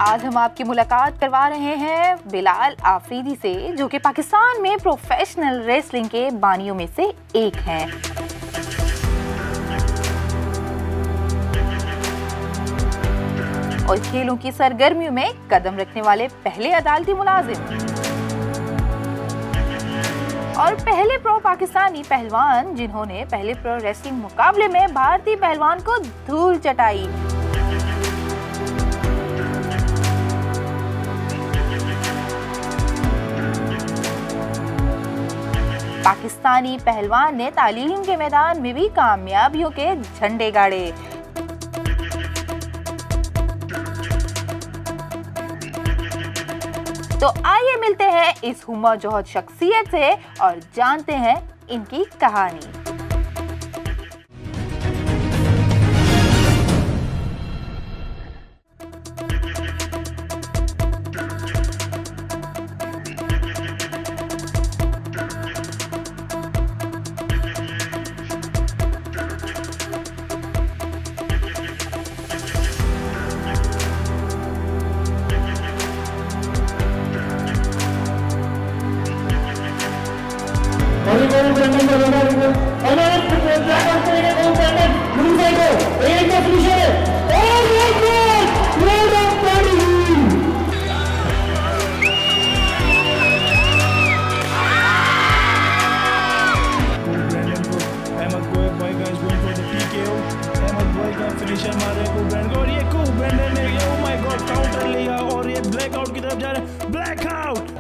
आज हम आपकी मुलाकात करवा रहे हैं बिलाल आफरीदी से, जो कि पाकिस्तान में प्रोफेशनल रेसलिंग के बानियों में से एक हैं। और खेलों की सरगर्मियों में कदम रखने वाले पहले अदालती मुलाजिम और पहले प्रो पाकिस्तानी पहलवान, जिन्होंने पहले प्रो रेसलिंग मुकाबले में भारतीय पहलवान को धूल चटाई। पाकिस्तानी पहलवान ने तालीम के मैदान में भी कामयाबियों के झंडे गाड़े। तो आइए मिलते हैं इस हुमा जोहद शख्सियत से और जानते हैं इनकी कहानी।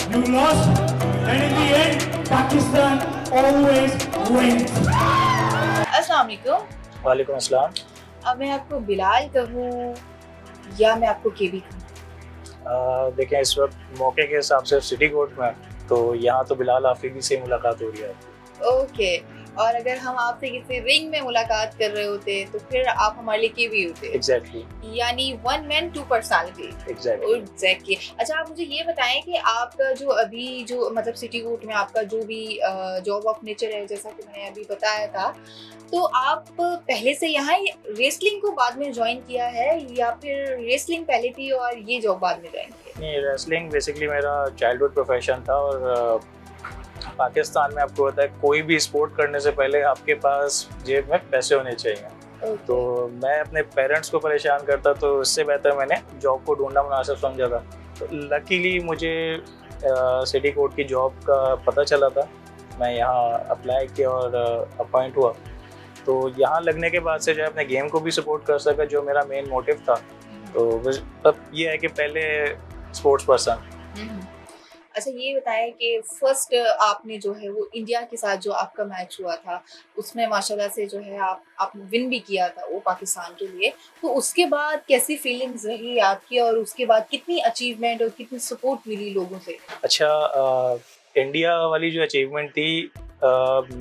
You lost, and in the end, Pakistan always wins. अस्सलाम वालेकुम। वालेकुम अस्सलाम। अब मैं आपको बिलाल कहूँ या मैं आपको केबी कहूँ? देखें, इस वक्त मौके के हिसाब से सिटी कोर्ट में, तो यहाँ तो बिलाल आफरीदी से मुलाकात हो रही है। ओके, और अगर हम आपसे किसी रिंग में मुलाकात कर रहे होते तो फिर आप हमारे लिए केबी होते? एग्जैक्टली। यानी one man two personality. Exactly. अच्छा, आप मुझे ये बताएं कि आपका जो अभी जो मतलब सिटी कोर्ट में आपका जो भी जॉब ऑफ नेचर है, जैसा कि मैंने अभी बताया था, तो आप पहले से यहाँ रेसलिंग को बाद में ज्वाइन किया है या फिर रेसलिंग पहले थी और ये जॉब बाद में ज्वाइन किया? नहीं, रेसलिंग बेसिकली मेरा चाइल्डहुड प्रोफेशन था। और पाकिस्तान में आपको पता है, कोई भी स्पोर्ट करने से पहले आपके पास जेब में पैसे होने चाहिए। तो मैं अपने पेरेंट्स को परेशान करता, तो इससे बेहतर मैंने जॉब को ढूंढना मुनासिब समझा था। तो लकीली मुझे सिटी कोर्ट की जॉब का पता चला था। मैं यहाँ अप्लाई किया और अपॉइंट हुआ। तो यहाँ लगने के बाद से जो है अपने गेम को भी सपोर्ट कर सका, जो मेरा मेन मोटिव था। तो अब ये है कि पहले स्पोर्ट्स पर्सन। अच्छा, ये बताएं कि फर्स्ट आपने जो है वो इंडिया के साथ जो आपका मैच हुआ था, उसमें माशाल्लाह से जो है आपने विन भी किया था वो पाकिस्तान के लिए। तो उसके बाद कैसी फीलिंग्स रही आपकी और उसके बाद कितनी अचीवमेंट और कितनी सपोर्ट मिली लोगों से? अच्छा, इंडिया वाली जो अचीवमेंट थी,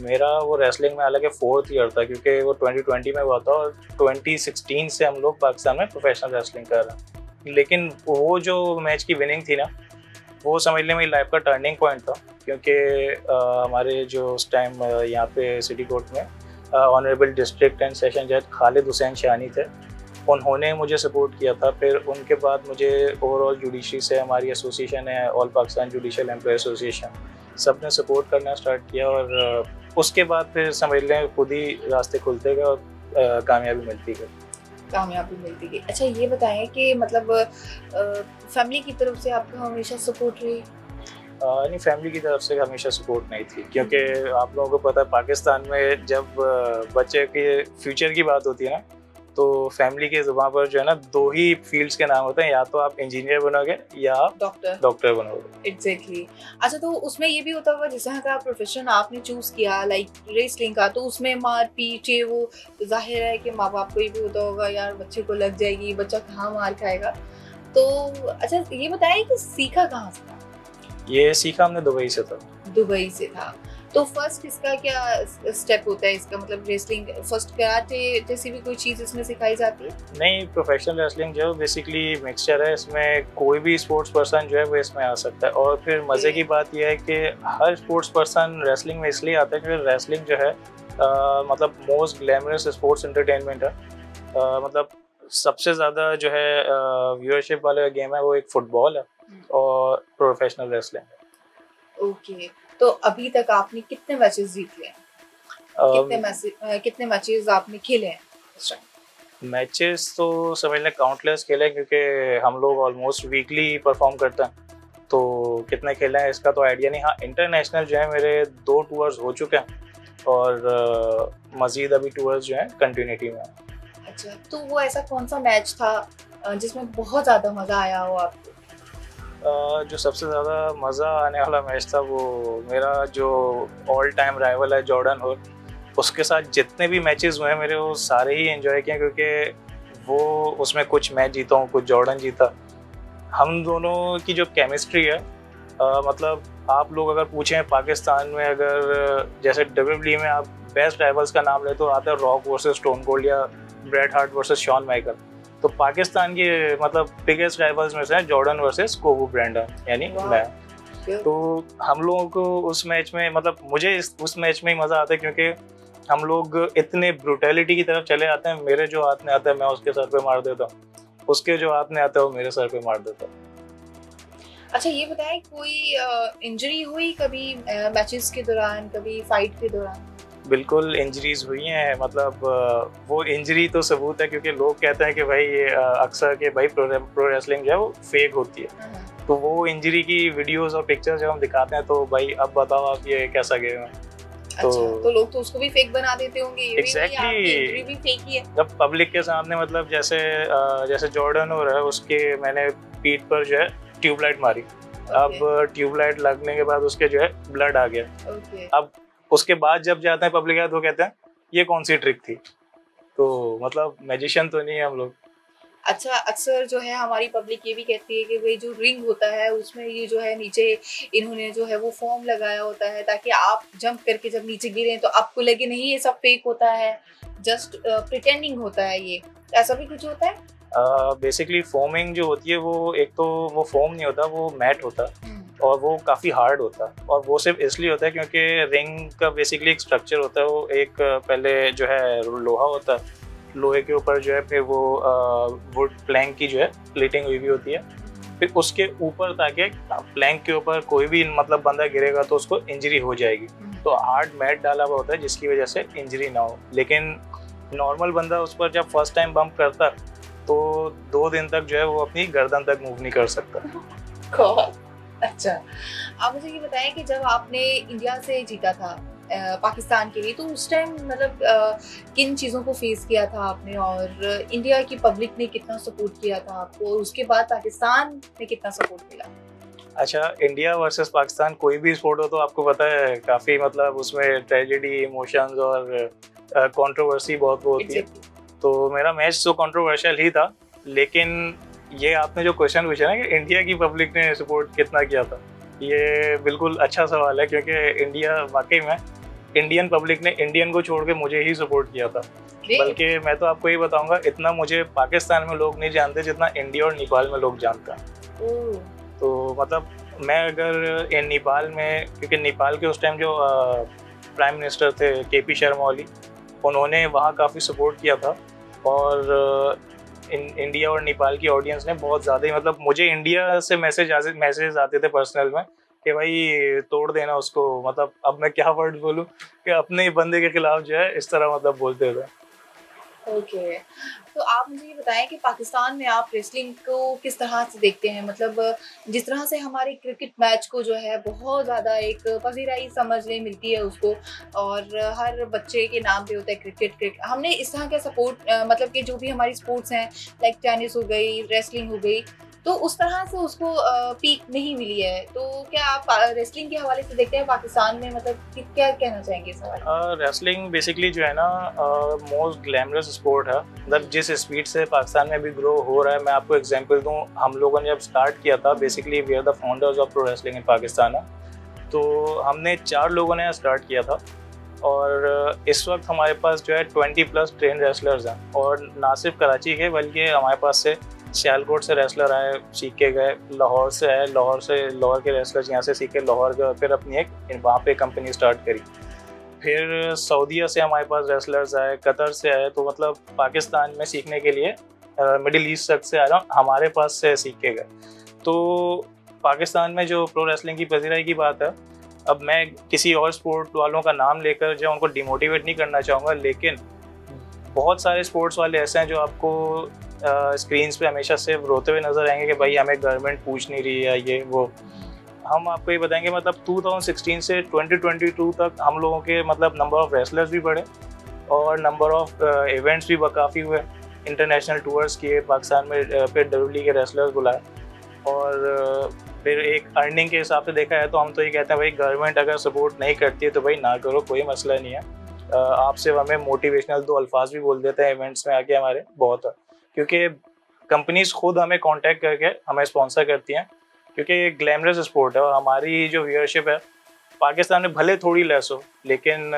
मेरा वो रेसलिंग में हालांकि 4th ईयर था, क्योंकि वो 2020 में हुआ था और 2016 से हम लोग पाकिस्तान में प्रोफेशनल रेसलिंग कर रहे हैं। लेकिन वो जो मैच की विनिंग थी ना, वो समझ लें मेरी लाइफ का टर्निंग पॉइंट था। क्योंकि हमारे जो उस टाइम यहाँ पे सिटी कोर्ट में ऑनरेबल डिस्ट्रिक्ट एंड सेशन जज खालिद हुसैन शानी थे, उन्होंने मुझे सपोर्ट किया था। फिर उनके बाद मुझे ओवरऑल जुडिशरी से हमारी एसोसिएशन है, all Pakistan judicial employ association, सब ने सपोर्ट करना स्टार्ट किया। और उसके बाद फिर समझ लें खुद ही रास्ते खुलते गए और कामयाबी मिलती गई। अच्छा, ये बताएं कि मतलब फैमिली की तरफ से आपको हमेशा सपोर्ट रही? नहीं, फैमिली की तरफ से हमेशा सपोर्ट नहीं थी, क्योंकि आप लोगों को पता है पाकिस्तान में जब बच्चे के फ्यूचर की बात होती है ना, तो फैमिली के ज़ुबान पर जो है ना 2 ही फील्ड्स के नाम होते हैं, या तो आप इंजीनियर बनोगे या आप डॉक्टर बनोगे। एग्जैक्टली। अच्छा, तो उसमें ये भी होता होगा जिस तरह का प्रोफेशन आपने चूज किया लाइक रेसलिंग का, तो उसमें मार पीट वो जाहिर है कि माँ बाप को ये भी होता होगा यार बच्चे को लग जाएगी, बच्चा कहाँ मार खाएगा। तो अच्छा, ये बताइए कि सीखा कहाँ से था? ये सीखा हमने दुबई से था। दुबई से था। तो फर्स्ट इसका क्या स्टेप होता है? इसका मतलब रेसलिंग फर्स्ट कराटे जैसी भी कोई चीज़ इसमें सिखाई जाती है? नहीं, प्रोफेशनल रेसलिंग जो बेसिकली मिक्सचर है, इसमें कोई भी स्पोर्ट्स पर्सन जो है वो इसमें आ सकता है। और फिर मज़े की बात यह है कि हर स्पोर्ट्स पर्सन रेसलिंग में इसलिए आता है क्योंकि रेसलिंग जो है मतलब मोस्ट ग्लैमरस स्पोर्ट्स एंटरटेनमेंट है। मतलब सबसे ज़्यादा जो है व्यूअरशिप वाला गेम है वो एक फुटबॉल है और प्रोफेशनल रेसलिंग। ओके, तो अभी तक आपने कितने मैचेस जीत लिए हैं? कितने मैचेस आपने खेले हैं इस टाइम? मैचेस तो समझ लें काउंटलेस खेले क्योंकि हम लोग ऑलमोस्ट वीकली परफॉर्म करते हैं, तो कितने खेले हैं इसका तो आइडिया नहीं। हाँ, इंटरनेशनल जो है मेरे 2 टूर्स हो चुके हैं और मज़ीद अभी टूर्स जो हैं कंटिन्यूटी में। अच्छा, तो वो ऐसा कौन सा मैच था जिसमें बहुत ज़्यादा मज़ा आया हो आपको? जो सबसे ज़्यादा मज़ा आने वाला मैच था वो मेरा जो ऑल टाइम राइवल है जॉर्डन होल, उसके साथ जितने भी मैचेस हुए हैं मेरे वो सारे ही एंजॉय किए क्योंकि वो उसमें कुछ मैं जीता हूँ, कुछ जॉर्डन जीता। हम दोनों की जो केमिस्ट्री है मतलब आप लोग अगर पूछें पाकिस्तान में, अगर जैसे WWE में आप बेस्ट राइवल्स का नाम ले तो आता है रॉक वर्सेस स्टोन कोल्ड या Bret Hart versus Shawn Michael. तो पाकिस्तान के मतलब बिगेस्ट राइवल्स में से है जॉर्डन वर्सेस कोबू ब्रांडन यानी मैं। तो हम लोगों को उस मैच में मतलब मुझे उस मैच में ही मज़ा आता है क्योंकि हम लोग इतने ब्रूटैलिटी की तरफ चले आते हैं। मेरे जो हाथ में आता है मैं उसके सर पे मार देता हूँ, उसके जो हाथ में आता है वो मेरे सर पे मार देता है। अच्छा, ये बताएं कोई इंजरी हुई कभी मैचेस के दौरान, कभी फाइट के दौरान? बिल्कुल इंजरीज हुई हैं, मतलब वो इंजरी तो सबूत है क्योंकि लोग कहते हैं कि भाई अक्सर के भाई प्रो रेसलिंग जो है वो फेक होती है। तो वो इंजरी की वीडियोस और पिक्चर्स जब हम दिखाते हैं तो भाई अब बताओ आप ये कैसा गेम है। तो लोग तो उसको भी फेक बना देते होंगे। एग्जैक्टली भी फेक ही है जब पब्लिक के सामने, मतलब जैसे जॉर्डन हो रहा है उसके मैंने पीठ पर जो है ट्यूबलाइट मारी। अब ट्यूबलाइट लगने के बाद उसके जो है ब्लड आ गया। अब उसके बाद जब जाते हैं पब्लिक है तो कहते हैं ये कौन सी ट्रिक थी। तो मतलब मैजिशियन तो नहीं है हम लोग। अच्छा, अक्सर जो है हमारी पब्लिक ये भी कहती है कि भाई जो रिंग होता है उसमें ये जो है नीचे इन्होंने जो है वो फॉर्म लगाया होता है ताकि आप जंप करके जब नीचे गिरें तो आपको लगे नहीं ये सब फेक होता है, जस्ट प्रिटेंडिंग होता है। ये ऐसा भी कुछ होता है? बेसिकली फोमिंग जो होती है वो एक तो वो फोम नहीं होता, वो मैट होता है और वो काफ़ी हार्ड होता है। और वो सिर्फ इसलिए होता है क्योंकि रिंग का बेसिकली एक स्ट्रक्चर होता है। वो एक पहले जो है लोहा होता है, लोहे के ऊपर जो है फिर वो वुड प्लैंक की जो है प्लेटिंग हुई भी होती है। फिर उसके ऊपर ताकि प्लैंक के ऊपर कोई भी मतलब बंदा गिरेगा तो उसको इंजरी हो जाएगी। तो हार्ड मैट डाला हुआ होता है जिसकी वजह से इंजरी ना हो। लेकिन नॉर्मल बंदा उस पर जब फर्स्ट टाइम बम्प करता तो 2 दिन तक जो है वो अपनी गर्दन तक मूव नहीं कर सकता। अच्छा, आप मुझे ये बताएं कि जब आपने इंडिया से जीता था पाकिस्तान के लिए तो उस टाइम मतलब किन चीज़ों को फेस किया था आपने और इंडिया की पब्लिक ने कितना सपोर्ट किया था आपको, और उसके बाद पाकिस्तान में कितना सपोर्ट मिला? अच्छा, इंडिया वर्सेस पाकिस्तान कोई भी स्पोर्ट हो तो आपको पता है काफ़ी मतलब उसमें ट्रेजेडी, इमोशंस और कंट्रोवर्सी बहुत होती है। तो मेरा मैच तो कंट्रोवर्शियल ही था, लेकिन ये आपने जो क्वेश्चन पूछा ना कि इंडिया की पब्लिक ने सपोर्ट कितना किया था, ये बिल्कुल अच्छा सवाल है क्योंकि इंडिया वाकई में इंडियन पब्लिक ने इंडियन को छोड़ के मुझे ही सपोर्ट किया था। बल्कि मैं तो आपको ये बताऊंगा इतना मुझे पाकिस्तान में लोग नहीं जानते जितना इंडिया और नेपाल में लोग जानते हैं। तो मतलब मैं अगर नेपाल में, क्योंकि नेपाल के उस टाइम जो प्राइम मिनिस्टर थे KP शर्मा ओली, उन्होंने वहाँ काफ़ी सपोर्ट किया था और इंडिया और नेपाल की ऑडियंस ने बहुत ज़्यादा ही मतलब मुझे इंडिया से मैसेज आते थे पर्सनल में कि भाई तोड़ देना उसको। मतलब अब मैं क्या वर्ड बोलूँ कि अपने ही बंदे के खिलाफ जो है इस तरह मतलब बोलते थे। ओके, तो आप मुझे ये बताएं कि पाकिस्तान में आप रेसलिंग को किस तरह से देखते हैं? मतलब जिस तरह से हमारे क्रिकेट मैच को जो है बहुत ज़्यादा एक पजीराई समझने मिलती है उसको, और हर बच्चे के नाम पे होता है क्रिकेट। हमने इस तरह का सपोर्ट मतलब कि जो भी हमारी स्पोर्ट्स हैं लाइक टेनिस हो गई, रेसलिंग हो गई, तो उस तरह से उसको पीक नहीं मिली है। तो क्या आप रेसलिंग के हवाले से देखते हैं पाकिस्तान में, मतलब क्या कहना चाहेंगे इस हवाले में? रेसलिंग बेसिकली जो है ना मोस्ट ग्लैमरस स्पोर्ट है। मतलब जिस स्पीड से पाकिस्तान में भी ग्रो हो रहा है, मैं आपको एग्जांपल दूं, हम लोगों ने जब स्टार्ट किया था basically we are the founders of pro wrestling in Pakistan. तो हमने 4 लोगों ने स्टार्ट किया था और इस वक्त हमारे पास जो है 20+ ट्रेन रेसलर्स हैं। और ना सिर्फ कराची के बल्कि हमारे पास से सियालकोट से रेसलर आए, सीख के गए, लाहौर से आए, लाहौर के रेसलर्स यहाँ से सीख के लाहौर गए, फिर अपनी एक वहाँ पे कंपनी स्टार्ट करी। फिर सऊदीया से हमारे पास रेसलर्स आए, कतर से आए। तो मतलब पाकिस्तान में सीखने के लिए मिडिल ईस्ट तक से आ रहा हूँ, हमारे पास से सीख के गए। तो पाकिस्तान में जो प्रो रेसलिंग की पजीराई की बात है, अब मैं किसी और स्पोर्ट वालों का नाम लेकर जो उनको डिमोटिवेट नहीं करना चाहूँगा, लेकिन बहुत सारे स्पोर्ट्स वाले ऐसे हैं जो आपको स्क्रीन्स पे हमेशा से रोते हुए नजर आएंगे कि भाई हमें गवर्नमेंट पूछ नहीं रही है ये वो। हम आपको ये बताएंगे मतलब 2016 से 2022 तक हम लोगों के मतलब नंबर ऑफ रेसलर्स भी बढ़े और नंबर ऑफ इवेंट्स भी काफ़ी हुए, इंटरनेशनल टूर्स किए, पाकिस्तान में फिर WWE के रेसलर्स बुलाए, और फिर एक अर्निंग के हिसाब से देखा है तो हम तो ये कहते हैं भाई गवर्नमेंट अगर सपोर्ट नहीं करती है तो भाई ना करो, कोई मसला नहीं है। आप सिर्फ हमें मोटिवेशनल 2 अल्फाज भी बोल देते हैं इवेंट्स में आके हमारे, बहुत है, क्योंकि कंपनीज खुद हमें कांटेक्ट करके हमें स्पॉन्सर करती हैं, क्योंकि ये ग्लैमरस स्पोर्ट है और हमारी जो व्यूअरशिप है पाकिस्तान में भले थोड़ी लेस हो, लेकिन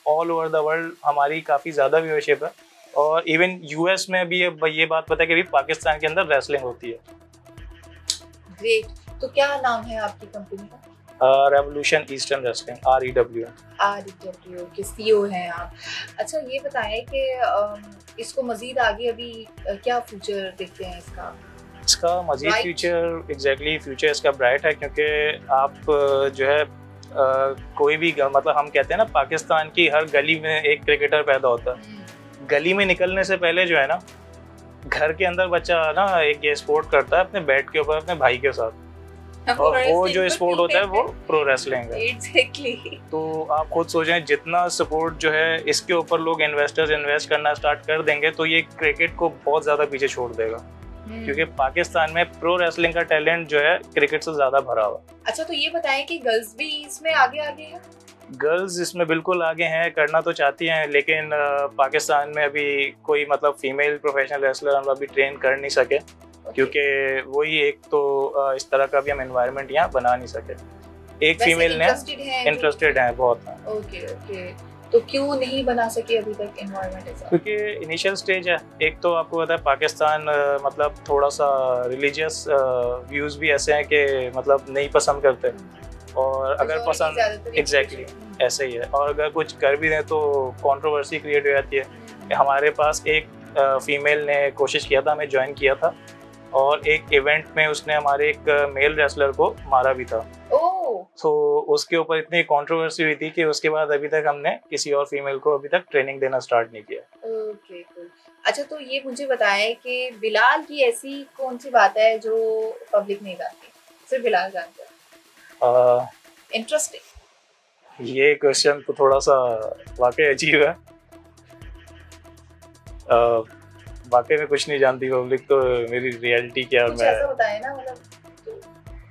ऑल ओवर द वर्ल्ड हमारी काफ़ी ज़्यादा व्यूअरशिप है। और इवन यूएस में भी ये बात पता है कि भी पाकिस्तान के अंदर रेसलिंग होती है। ग्रेट। तो क्या नाम है आपकी कंपनी का? रेवोल्यूशन ईस्टर्न रेसलिंग, REW के CEO हैं आप। अच्छा ये बताएं कि इसको मजीद आगे अभी क्या फ्यूचर देखते हैं इसका मजीद फ्यूचर? एग्जैक्टली फ्यूचर इसका ब्राइट है, क्योंकि आप जो है कोई भी मतलब हम कहते हैं ना पाकिस्तान की हर गली में एक क्रिकेटर पैदा होता है। गली में निकलने से पहले जो है ना घर के अंदर बच्चा ना एक ये स्पोर्ट करता है अपने बैट के ऊपर अपने भाई के साथ, और वो जो स्पोर्ट होता है वो प्रो रेसलिंग है। Exactly. तो आप खुद सोचें जितना सपोर्ट जो है इसके ऊपर लोग इन्वेस्टर्स इन्वेस्ट करना स्टार्ट कर देंगे तो ये क्रिकेट को बहुत ज़्यादा पीछे छोड़ देगा, क्योंकि पाकिस्तान में प्रो रेसलिंग का टैलेंट जो है क्रिकेट से ज़्यादा भरा हुआ। अच्छा तो ये बताएं कि गर्ल्स भी इसमें आगे हैं? गर्ल्स इसमें बिल्कुल आगे हैं, करना तो चाहती हैं, लेकिन पाकिस्तान में अभी कोई मतलब फीमेल प्रोफेशनल रेसलर हम अभी ट्रेन कर नहीं सके, क्योंकि वही एक तो इस तरह का भी हम एनवायरनमेंट यहाँ बना नहीं सके। एक फीमेल ने इंटरेस्टेड है बहुत। ओके तो क्यों नहीं बना सके अभी तक एनवायरनमेंट ऐसा? क्योंकि इनिशियल स्टेज है। एक तो आपको पता है पाकिस्तान मतलब थोड़ा सा रिलीजियस व्यूज भी ऐसे हैं कि मतलब नहीं पसंद करते, और अगर पसंद एग्जैक्टली ऐसे ही है, और अगर कुछ कर भी दें तो कंट्रोवर्सी क्रिएट हो जाती है। हमारे पास एक फीमेल ने कोशिश किया था, हमें ज्वाइन किया था, और एक इवेंट में उसने हमारे एक मेल रेसलर को मारा भी था। तो उसके ऊपर इतनी कंट्रोवर्सी हुई थी कि उसके बाद अभी तक हमने किसी और फीमेल को अभी तक ट्रेनिंग देना स्टार्ट नहीं किया। ओके अच्छा तो ये मुझे बताएं कि बिलाल की ऐसी कौन सी बात है जो पब्लिक नहीं जानती, सिर्फ बिलाल जानता है? इंटरेस्टिंग। ये क्वेश्चन तो थोड़ा सा वाकई अजीब है। वाकई में कुछ नहीं जानती पब्लिक, तो मेरी रियलिटी क्या कुछ ऐसा बताए ना, मतलब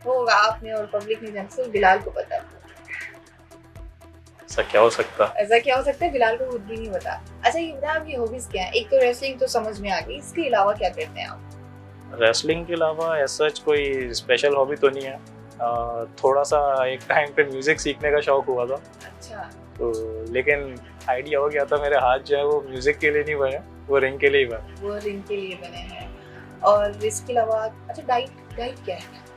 तो होगा आपने और पब्लिक नहीं जानती, सिर्फ बिलाल को पता है। ऐसा क्या हो सकता है? बिलाल को खुद भी नहीं पता। अच्छा ये बताओ आपकी हॉबीज क्या है? एक तो रेसलिंग तो समझ में आ गई, इसके अलावा क्या करते हैं आप? रेसलिंग के अलावा ऐसा कोई स्पेशल हॉबी तो नहीं है। थोड़ा सा एक टाइम पे म्यूजिक सीखने का शौक हुआ था। अच्छा। तो लेकिन आइडिया हो गया था, मेरे हाथ जो है वो म्यूजिक के लिए नहीं बने, वो रिंग के लिए बने हैं। और इसके अलावा अच्छा डाइट क्या है?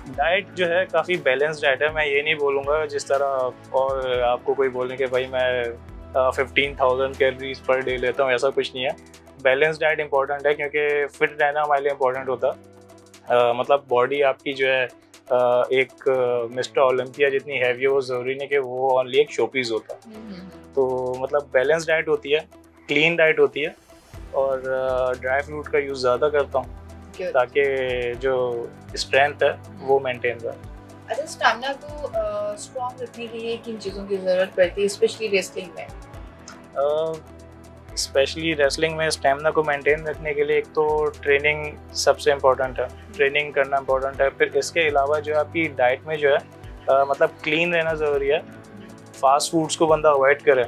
डाइट जो है काफ़ी बैलेंस डाइट है। मैं ये नहीं बोलूँगा जिस तरह और आपको कोई बोलने के भाई मैं 15,000 कैलोरीज पर डे लेता हूँ, ऐसा कुछ नहीं है। बैलेंस डाइट इंपॉर्टेंट है, क्योंकि फिट रहना हमारे लिए इम्पोर्टेंट होता है। मतलब बॉडी आपकी जो है एक मिस्टर ओलंपिया जितनी हैवी है, वो ज़रूरी नहीं कि वो ओनली एक शोपीस होता है। तो मतलब बैलेंस डाइट होती है, क्लीन डाइट होती है, और ड्राई फ्रूट का यूज़ ज़्यादा करता हूँ ताकि जो स्ट्रेंथ है वो मेंटेन रहे। अच्छा स्टैमिना को स्ट्रॉन्ग रखने के लिए किन चीज़ों की ज़रूरत पड़ती है, स्पेशली रेसलिंग में? स्पेशली रेसलिंग में स्टैमिना को मेंटेन रखने के लिए एक तो ट्रेनिंग सबसे इम्पोर्टेंट है, ट्रेनिंग करना इम्पोर्टेंट है। फिर इसके अलावा जो आपकी डाइट में जो है मतलब क्लीन रहना ज़रूरी है। फास्ट फूड्स को बंदा अवॉइड करे,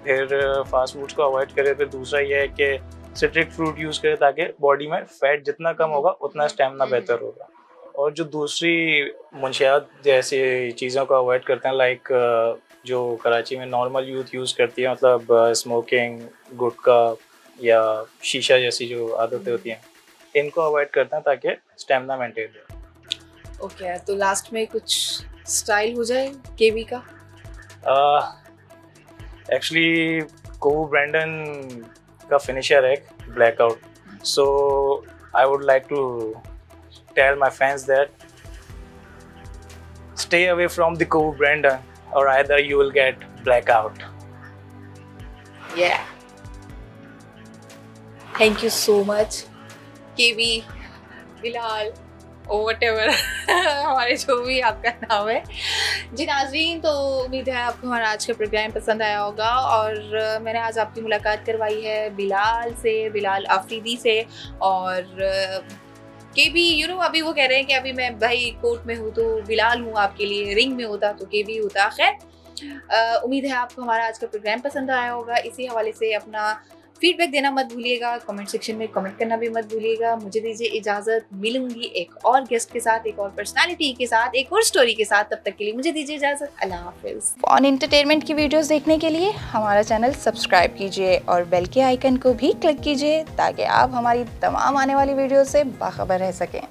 फिर फास्ट फूड्स को अवॉइड करे। फिर दूसरा ये है कि सिट्रिक फ्रूट यूज़ करे ताकि बॉडी में फैट जितना कम होगा उतना स्टैमिना बेहतर होगा। और जो दूसरी मुंशियात जैसी चीज़ों को अवॉइड करते हैं, लाइक जो कराची में नॉर्मल यूथ यूज़ करती है, मतलब स्मोकिंग, गुटखा या शीशा जैसी जो आदतें होती हैं, इनको अवॉइड करते हैं ताकि स्टैमिना मेंटेन रहे। ओके तो लास्ट में कुछ स्टाइल हो जाए केवी का? एक्चुअली कोबू ब्रैंडन का फिनिशर है blackout, So I would like to tell my fans that stay away from the Cove Brandon, or either you will get blackout. Yeah. Thank you so much, KB, Bilal, whatever हमारे जो भी आपका नाम है। जी नाज़रीन, तो उम्मीद है आपको हमारा आज का प्रोग्राम पसंद आया होगा। और मैंने आज आपकी मुलाकात करवाई है बिलाल से, बिलाल आफरीदी से। और KB, अभी वो कह रहे हैं कि अभी मैं भाई कोर्ट में हूँ तो बिलाल हूँ आपके लिए, रिंग में होता तो KB होता। खैर, उम्मीद है आपको हमारा आज का प्रोग्राम पसंद आया होगा। इसी हवाले से अपना फीडबैक देना मत भूलिएगा, कमेंट सेक्शन में कमेंट करना भी मत भूलिएगा। मुझे दीजिए इजाज़त, मिलूंगी एक और गेस्ट के साथ, एक और पर्सनालिटी के साथ, एक और स्टोरी के साथ। तब तक के लिए मुझे दीजिए इजाज़त। अल्लाह हाफिज़। ऑन एंटरटेनमेंट की वीडियोस देखने के लिए हमारा चैनल सब्सक्राइब कीजिए और बेल के आइकन को भी क्लिक कीजिए ताकि आप हमारी तमाम आने वाली वीडियो से बाखबर रह सकें।